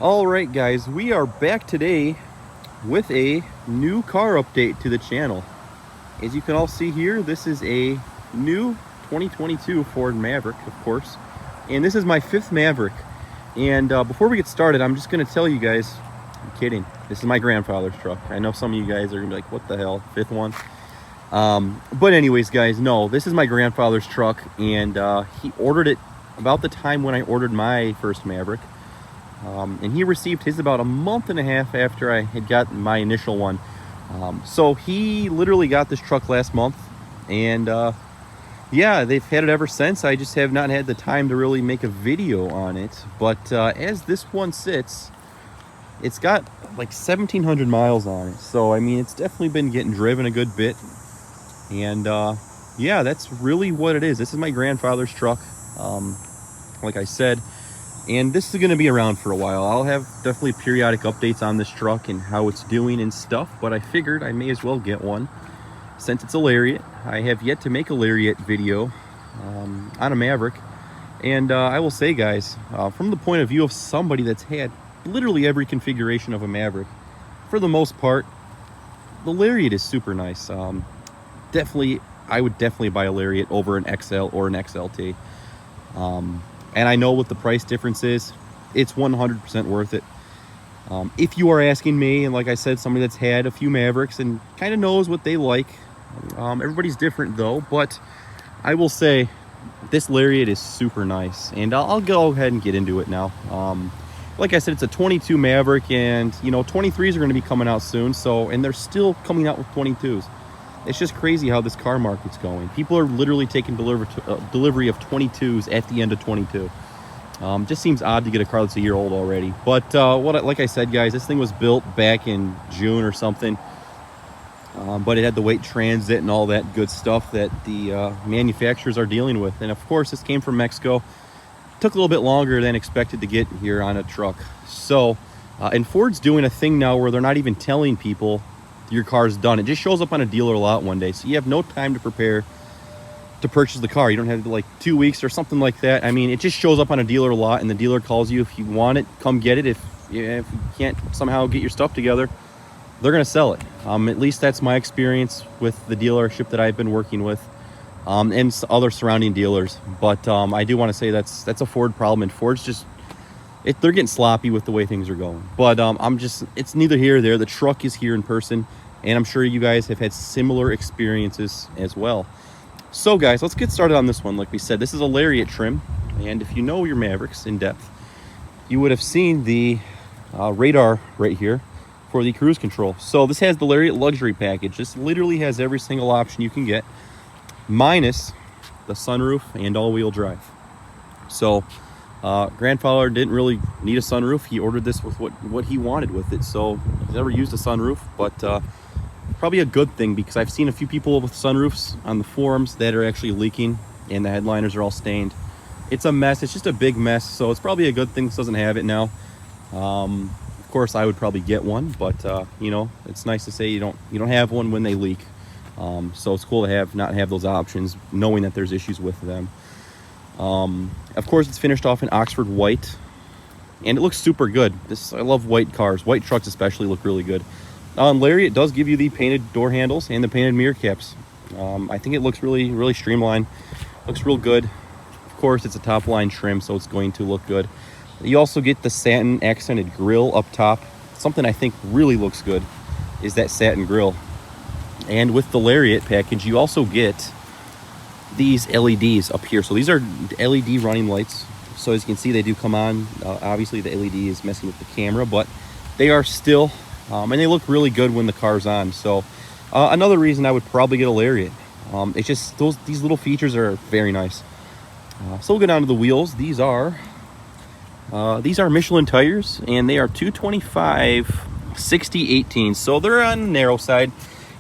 Alright guys, we are back today with a new car update to the channel. As you can all see here, this is a new 2022 Ford Maverick, of course. And this is my fifth Maverick. And before we get started, I'm just going to tell you guys, I'm kidding, this is my grandfather's truck. I know some of you guys are going to be like, what the hell, fifth one? But anyways guys, no, this is my grandfather's truck, and he ordered it about the time when I ordered my first Maverick. And he received his about a month and a half after I had gotten my initial one. So he literally got this truck last month, and yeah, they've had it ever since. I just have not had the time to really make a video on it. But as this one sits, it's got like 1,700 miles on it. So I mean, it's definitely been getting driven a good bit. And yeah, that's really what it is. This is my grandfather's truck, like I said. And this is going to be around for a while. I'll have definitely periodic updates on this truck and how it's doing and stuff, but I figured I may as well get one since it's a Lariat. I have yet to make a Lariat video on a Maverick. And I will say, guys, from the point of view of somebody that's had literally every configuration of a Maverick, for the most part, the Lariat is super nice. Definitely, I would definitely buy a Lariat over an XL or an XLT. And I know what the price difference is. It's 100% worth it. If you are asking me, and like I said, somebody that's had a few Mavericks and kind of knows what they like. Everybody's different though, but I will say this Lariat is super nice. And I'll go ahead and get into it now. Like I said, it's a 22 Maverick, and you know, 23s are going to be coming out soon. So, and they're still coming out with 22s. It's just crazy how this car market's going. People are literally taking delivery of 22s at the end of 22. Just seems odd to get a car that's a year old already. But like I said, guys, this thing was built back in June or something. But it had the weight transit and all that good stuff that the manufacturers are dealing with. And of course, this came from Mexico. Took a little bit longer than expected to get here on a truck. So, and Ford's doing a thing now where they're not even telling people your car's done. It just shows up on a dealer lot one day, so you have no time to prepare to purchase the car. You don't have like 2 weeks or something like that. I mean, it just shows up on a dealer lot, and the dealer calls you. If you want it, come get it. If you can't somehow get your stuff together, they're gonna sell it. At least that's my experience with the dealership that I've been working with, and other surrounding dealers. But I do want to say that's a Ford problem, and Ford's just they're getting sloppy with the way things are going. But it's neither here or there. The truck is here in person, and I'm sure you guys have had similar experiences as well. So guys, let's get started on this one. Like we said, this is a Lariat trim, and if you know your Mavericks in depth, you would have seen the radar right here for the cruise control. So this has the Lariat luxury package. This literally has every single option you can get, minus the sunroof and all-wheel drive. So grandfather didn't really need a sunroof. He ordered this with what he wanted with it. So he's never used a sunroof, but probably a good thing, because I've seen a few people with sunroofs on the forums that are actually leaking, and the headliners are all stained. It's a mess. It's just a big mess. So it's probably a good thing this doesn't have it now. Of course, I would probably get one, but you know, it's nice to say you don't have one when they leak. So it's cool to not have those options, knowing that there's issues with them. Of course, it's finished off in Oxford white, and it looks super good. I love white cars. White trucks especially look really good. Lariat does give you the painted door handles and the painted mirror caps. I think it looks really, really streamlined. Looks real good. Of course, it's a top line trim, so it's going to look good. You also get the satin accented grille up top. Something I think really looks good is that satin grille. And with the Lariat package, you also get these LEDs up here. So these are LED running lights. So as you can see, they do come on. Obviously the LED is messing with the camera, but they are still, and they look really good when the car's on. So another reason I would probably get a Lariat. It's just these little features are very nice. So we'll go down to the wheels. These are Michelin tires, and they are 225 60/18. So they're on the narrow side,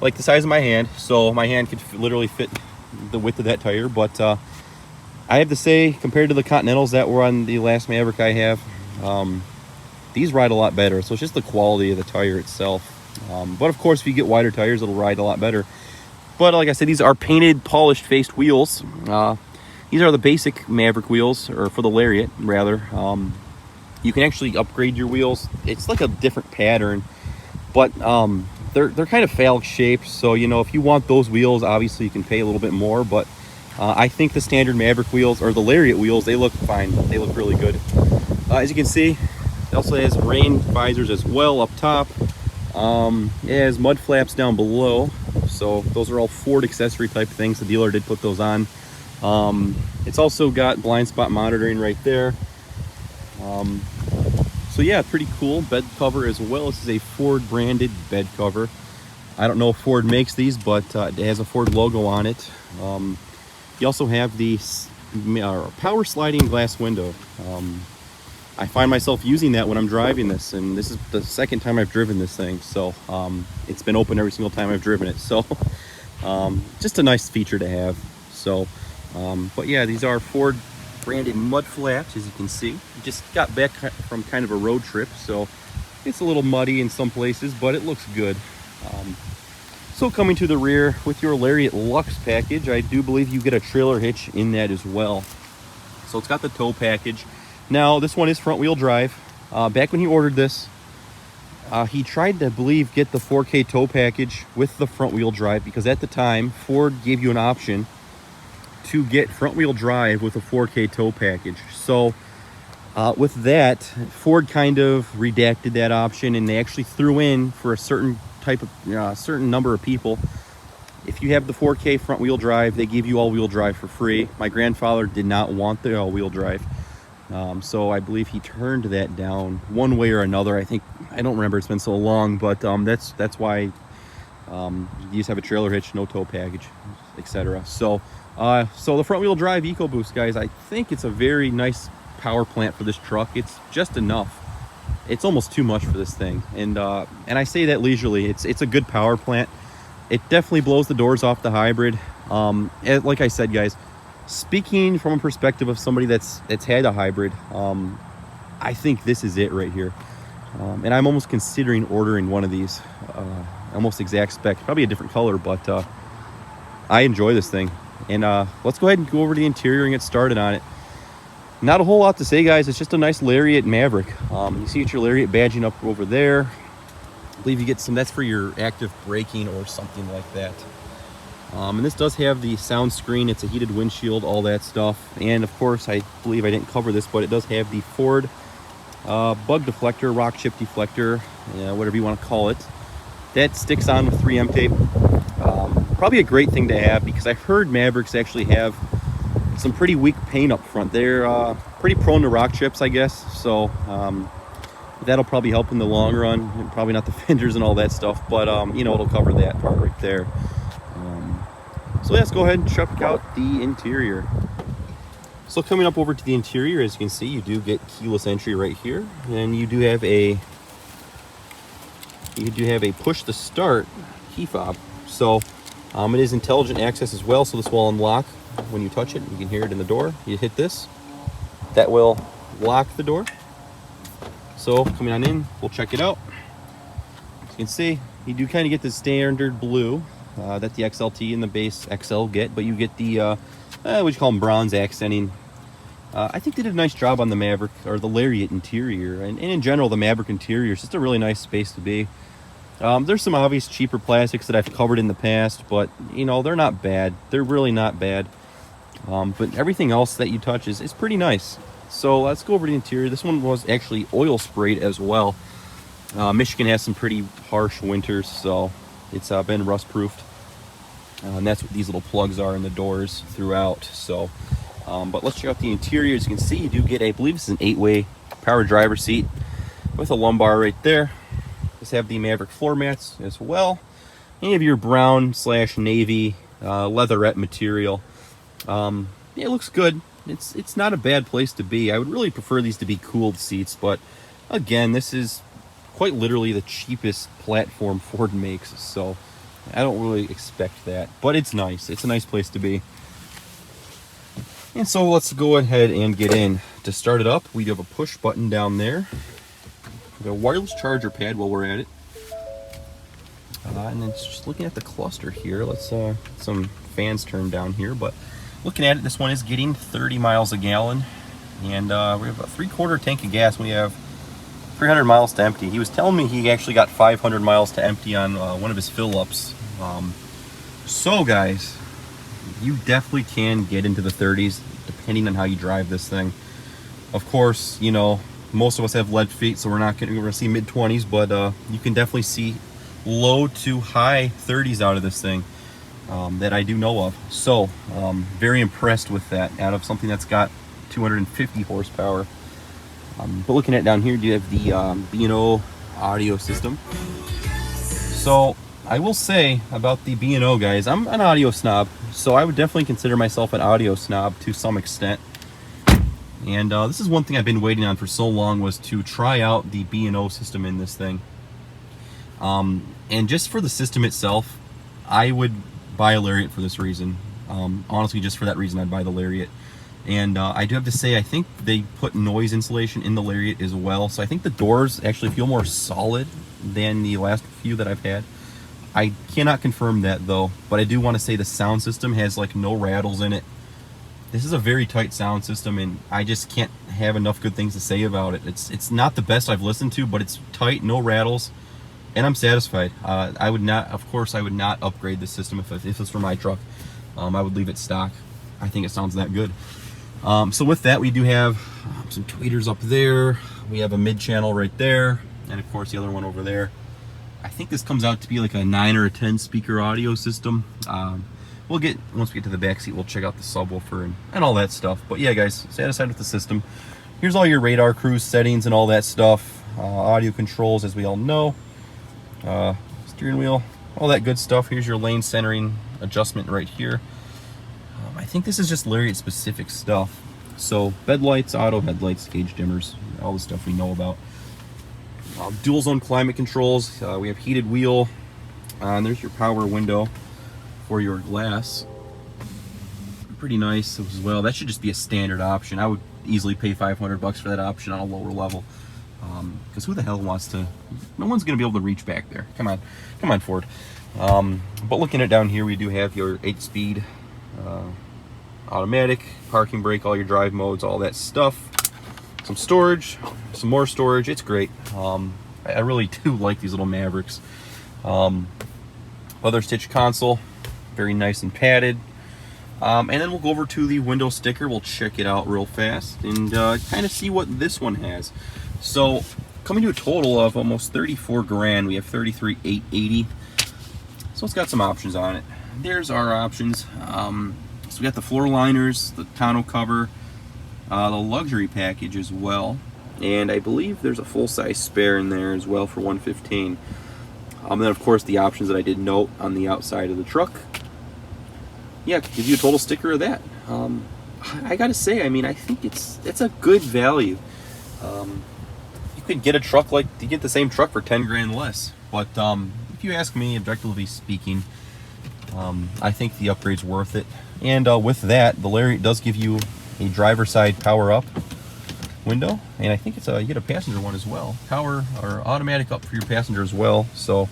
like the size of my hand. So my hand could literally fit the width of that tire. But I have to say, compared to the Continentals that were on the last Maverick I have, these ride a lot better. So it's just the quality of the tire itself. But of course, if you get wider tires, it'll ride a lot better. But like I said, these are painted, polished faced wheels. These are the basic Maverick wheels, or for the Lariat rather. You can actually upgrade your wheels. It's like a different pattern, but they're kind of phallic shaped. So, you know, if you want those wheels, obviously you can pay a little bit more, but I think the standard Maverick wheels, or the Lariat wheels, they look fine. They look really good. As you can see, it also has rain visors as well up top. It has mud flaps down below. So those are all Ford accessory type things. The dealer did put those on. It's also got blind spot monitoring right there. So yeah, pretty cool bed cover as well. This is a Ford branded bed cover. I don't know if Ford makes these, but it has a Ford logo on it. You also have the power sliding glass window. I find myself using that when I'm driving this, and this is the second time I've driven this thing. So it's been open every single time I've driven it. So just a nice feature to have. So, but yeah, these are Ford branded mud flaps, as you can see. Just got back from kind of a road trip, so it's a little muddy in some places, but it looks good. So coming to the rear with your Lariat Lux package, I do believe you get a trailer hitch in that as well. So it's got the tow package. Now this one is front wheel drive. Back when he ordered this, he tried to, I believe, get the 4K tow package with the front wheel drive, because at the time Ford gave you an option to get front wheel drive with a 4K tow package. So with that, Ford kind of redacted that option, and they actually threw in for a certain type of certain number of people, if you have the 4K front wheel drive, they give you all wheel drive for free. My grandfather did not want the all wheel drive, so I believe he turned that down one way or another. I don't remember, it's been so long, but that's why you just have a trailer hitch, no tow package, etc. So the front wheel drive EcoBoost, guys, I think it's a very nice power plant for this truck. It's just enough. It's almost too much for this thing, and I say that leisurely. It's a good power plant. It definitely blows the doors off the hybrid. Like I said, guys, speaking from a perspective of somebody that's had a hybrid, I think this is it right here. And I'm almost considering ordering one of these, almost exact spec, probably a different color, but I enjoy this thing. And let's go ahead and go over to the interior and get started on it. Not a whole lot to say, guys. It's just a nice Lariat Maverick. You see your Lariat badging up over there. I believe you get some, that's for your active braking or something like that. And this does have the sound screen. It's a heated windshield, all that stuff. And of course, I believe I didn't cover this, but it does have the Ford bug deflector, rock chip deflector, whatever you want to call it. That sticks on with 3M tape. Probably a great thing to have, because I've heard Mavericks actually have some pretty weak paint up front. They're pretty prone to rock chips, I guess. So that'll probably help in the long run. Probably not the fenders and all that stuff, but it'll cover that part right there. So let's go ahead and check out the interior. So coming up over to the interior, as you can see, you do get keyless entry right here, and you do have a push to start key fob. So it is intelligent access as well, so this will unlock when you touch it. You can hear it in the door. You hit this, that will lock the door. So coming on in, we'll check it out. As you can see, you do kind of get the standard blue that the XLT and the base XL get, but you get the what you call them, bronze accenting. I think they did a nice job on the Maverick, or the Lariat interior, and in general the Maverick interior is just a really nice space to be. There's some obvious cheaper plastics that I've covered in the past, but they're not bad. They're really not bad. But everything else that you touch is pretty nice. So let's go over the interior. This one was actually oil sprayed as well. Michigan has some pretty harsh winters, so it's been rust proofed. And that's what these little plugs are in the doors throughout. So, but let's check out the interior. As you can see, you do get, I believe this is an 8-way power driver seat with a lumbar right there. Just have the Maverick floor mats as well. And you have your brown/navy leatherette material. It looks good. It's not a bad place to be. I would really prefer these to be cooled seats, but again, this is quite literally the cheapest platform Ford makes, so I don't really expect that, but it's nice. It's a nice place to be. And so let's go ahead and get in. To start it up, we have a push button down there. We have a wireless charger pad while we're at it. And then just looking at the cluster here, let's get some fans turned down here, but looking at it, this one is getting 30 miles a gallon. and we have a 3/4 tank of gas. We have 300 miles to empty. He was telling me he actually got 500 miles to empty on one of his fill-ups. So guys, you definitely can get into the 30s depending on how you drive this thing. Of course, you know, most of us have lead feet, so we're going to see mid-20s, but you can definitely see low to high 30s out of this thing that I do know of. So very impressed with that out of something that's got 250 horsepower. But looking at down here, you have the B&O audio system. So I will say about the B&O guys, I'm an audio snob, so I would definitely consider myself an audio snob to some extent. And this is one thing I've been waiting on for so long, was to try out the B&O system in this thing. And just for the system itself, I would buy a Lariat for this reason. Honestly, just for that reason, I'd buy the Lariat. And I do have to say, I think they put noise insulation in the Lariat as well. So I think the doors actually feel more solid than the last few that I've had. I cannot confirm that though, but I do want to say the sound system has like no rattles in it. This is a very tight sound system, and I just can't have enough good things to say about it. It's not the best I've listened to, but it's tight, no rattles, and I'm satisfied. I would not, of course, I would not upgrade this system if it's for my truck. I would leave it stock. I think it sounds that good. So with that, we do have some tweeters up there. We have a mid-channel right there, and of course the other one over there. I think this comes out to be like a 9 or a 10 speaker audio system. We'll get, once we get to the back seat, we'll check out the subwoofer and all that stuff. But yeah, guys, satisfied with the system. Here's all your radar cruise settings and all that stuff. Audio controls, as we all know. Steering wheel, all that good stuff. Here's your lane centering adjustment right here. I think this is just Lariat specific stuff. So bed lights, auto headlights, gauge dimmers, all the stuff we know about. Dual zone climate controls. We have heated wheel. And there's your power window for your glass. Pretty nice as well. That should just be a standard option. I would easily pay $500 for that option on a lower level. Because who the hell wants to? No one's going to be able to reach back there. Come on, Ford. But looking at down here, we do have your 8-speed automatic, parking brake, all your drive modes, all that stuff. Some storage, some more storage. It's great. I really do like these little Mavericks. Leather stitch console, very nice and padded. And then we'll go over to the window sticker. We'll check it out real fast and kind of see what this one has. So coming to a total of almost 34 grand, we have 33,880. So it's got some options on it. There's our options. So we got the floor liners, the tonneau cover, the luxury package as well, and I believe there's a full-size spare in there as well for $115. And then of course the options that I did note on the outside of the truck. Yeah, give you a total sticker of that. I gotta say, I mean, I think it's a good value. You could get a truck you get the same truck for 10 grand less. But if you ask me, objectively speaking, I think the upgrade's worth it. And with that, the Lariat does give you a driver side power up window, and I think it's you get a passenger one as well, power or automatic up for your passenger as well. So,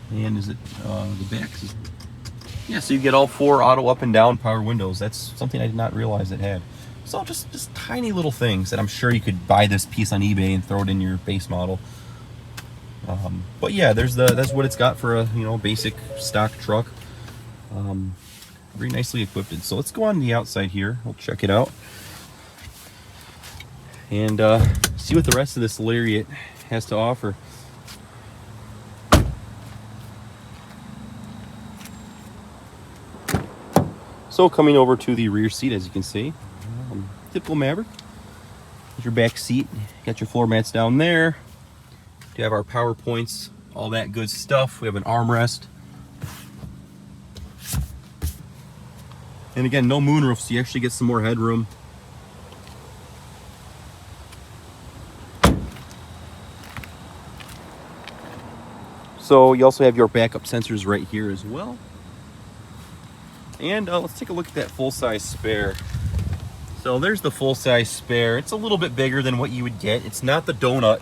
and is it the back? Yeah, so you get all 4 auto up and down power windows. That's something I did not realize it had. So just tiny little things that I'm sure you could buy this piece on eBay and throw it in your base model. But yeah, that's what it's got for a basic stock truck. Very nicely equipped. So let's go on the outside here. We'll check it out and see what the rest of this Lariat has to offer. So coming over to the rear seat, as you can see, typical Maverick. There's your back seat. Got your floor mats down there. You have our power points, all that good stuff. We have an armrest. And again, no moonroof, so you actually get some more headroom. So you also have your backup sensors right here as well. And let's take a look at that full-size spare. So there's the full-size spare. It's a little bit bigger than what you would get. It's not the donut,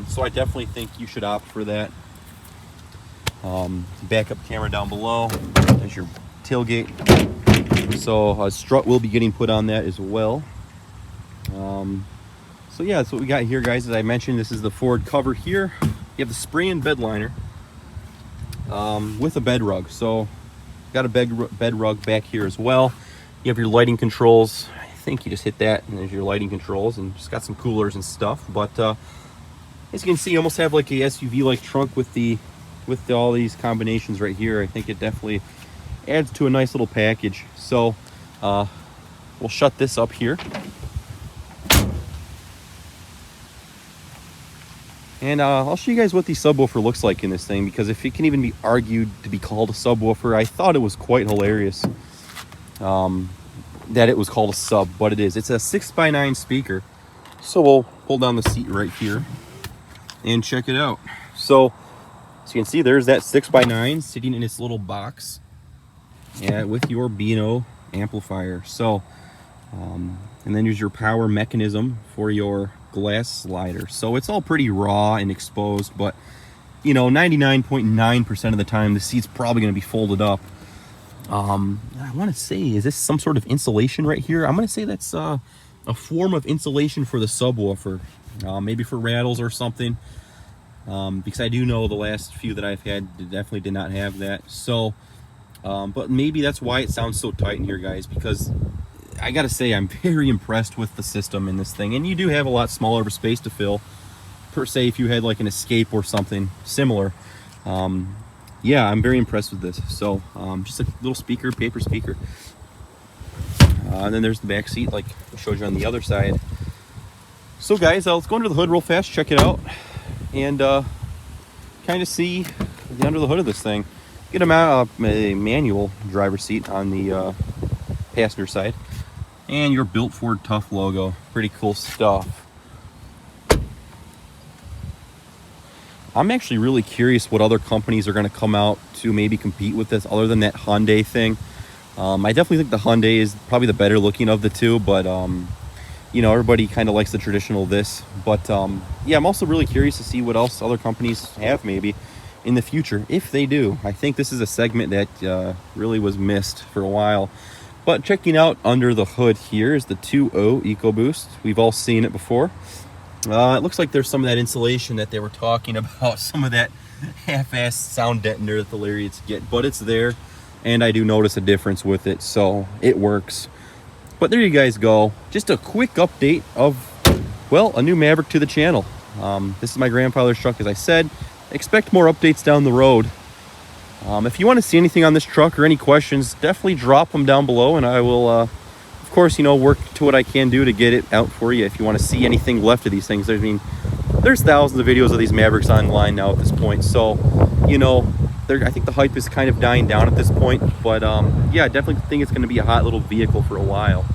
so I definitely think you should opt for that. Backup camera down below. There's your tailgate. So a strut will be getting put on that as well. So yeah, that's what we got here, guys. As I mentioned, this is the Ford cover here. You have the spray-in bed liner with a bed rug. So got a bed rug back here as well. You have your lighting controls. I think you just hit that and there's your lighting controls, and just got some coolers and stuff. But as you can see, you almost have like a SUV like trunk with all these combinations right here. I think it definitely adds to a nice little package. So we'll shut this up here. And I'll show you guys what the subwoofer looks like in this thing, because if it can even be argued to be called a subwoofer, I thought it was quite hilarious that it was called a sub, but it is. It's a 6x9 speaker. So we'll pull down the seat right here and check it out. So as you can see, there's that 6x9 sitting in its little box, with your B&O amplifier. So and then there's your power mechanism for your glass slider. So it's all pretty raw and exposed, but you know, 99.9% of the time the seat's probably going to be folded up. I want to say, is this some sort of insulation right here? I'm going to say that's a form of insulation for the subwoofer, maybe for rattles or something, because I do know the last few that I've had definitely did not have that. So but maybe that's why it sounds so tight in here, guys, because I gotta say, I'm very impressed with the system in this thing. And you do have a lot smaller of a space to fill, per se, if you had like an Escape or something similar. Yeah, I'm very impressed with this. So just a little speaker, paper speaker. And then there's the back seat, like I showed you on the other side. So guys, let's go under the hood real fast, check it out, and kind of see the under the hood of this thing. Get a manual driver's seat on the passenger side. And your Built Ford Tough logo. Pretty cool stuff. I'm actually really curious what other companies are going to come out to maybe compete with this, other than that Hyundai thing. I definitely think the Hyundai is probably the better looking of the two, but you know, everybody kind of likes the traditional this. But yeah, I'm also really curious to see what else other companies have maybe in the future, if they do. I think this is a segment that really was missed for a while. But checking out under the hood here is the 2.0 EcoBoost. We've all seen it before. It looks like there's some of that insulation that they were talking about, some of that half-assed sound deadener that the Lariats get, but it's there, and I do notice a difference with it, so it works. But there you guys go. Just a quick update of, well, a new Maverick to the channel. This is my grandfather's truck, as I said. Expect more updates down the road. If you want to see anything on this truck or any questions, definitely drop them down below, and I will, of course, you know, work to what I can do to get it out for you. If you want to see anything left of these things, I mean, there's thousands of videos of these Mavericks online now at this point. So, you know, I think the hype is kind of dying down at this point. But yeah, I definitely think it's going to be a hot little vehicle for a while.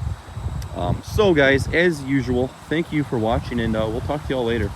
So, guys, as usual, thank you for watching, and we'll talk to y'all later.